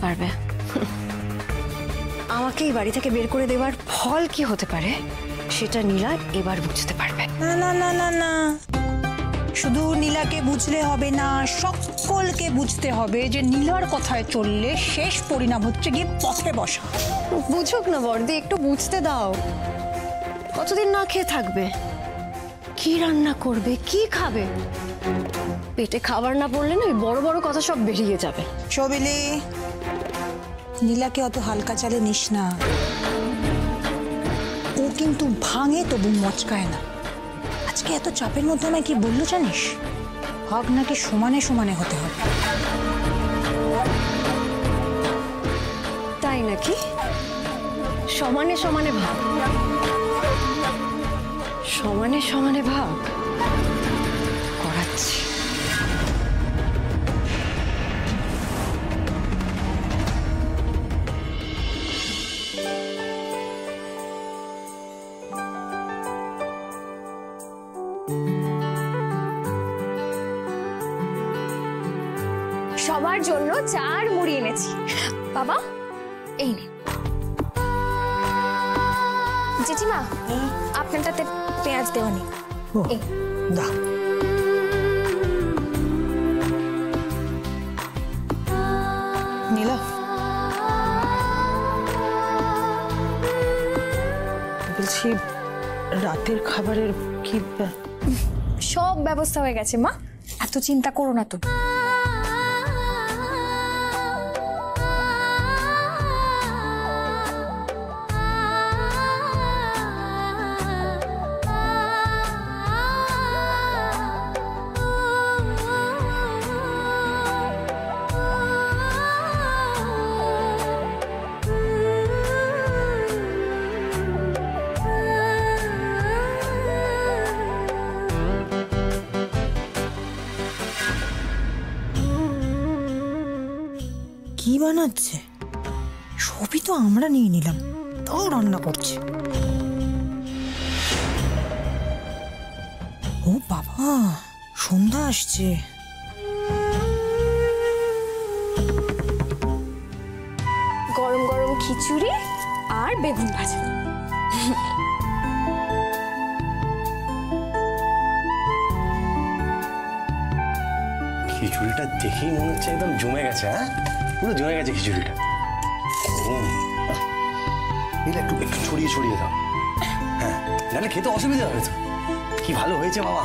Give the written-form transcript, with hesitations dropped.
পারবে আমাকে এই বাড়ি থেকে বের করে দেওয়ার ফল কি হতে পারে সেটা নীলা এবার বুঝতে পারবে। না না না না না, শুধু নীলাকে বুঝলে হবে না, সকলকে বুঝতে হবে যে নীলার কথায় চললে শেষ পরিণাম হচ্ছে গিয়ে পথে বসা। বুঝুক না বর্দি, একটু বুঝতে দাও। কতদিন না খেয়ে থাকবে? কি রান্না করবে, কি খাবে? পেটে খাবার না পড়লে না ওই বড় বড় কথা সব বেরিয়ে যাবে। সবিলি, নীলাকে অত হালকা চালে নিস না। ও কিন্তু ভাঙে তবু মচকায় না। আজকে এত চাপের মধ্যে আমায় কি বললো জানিস? ভাগ নাকি সমানে সমানে হতে হবে। তাই নাকি? সমানে সমানে ভাগ, সমানে সমানে ভাগ করাচ্ছি। সবার জন্য চা আর মুড়ি এনেছি। বাবা এই নে। জেঠিমা আপনারটাতে পেঁয়াজ দেওয়া নেই। দাও। নীলা, বলছি রাতের খাবারের কি? সব ব্যবস্থা হয়ে গেছে মা, এত চিন্তা করো না তুমি। কি বানাচ্ছে? সবই তো আমরা নিয়ে নিলাম, তাও রান্না করছে। ও বাবা, সন্ধ্যা আসছে। গরম গরম খিচুড়ি আর বেগুন ভাজা। খিচুড়িটা দেখেই মনে হচ্ছে একদম জমে গেছে। হ্যাঁ, পুরো জমে গেছে খিচুড়িটা। একটু একটু ছড়িয়ে ছড়িয়ে দাও। হ্যাঁ, নাহলে খেতে অসুবিধা হবে তো। কি ভালো হয়েছে বাবা।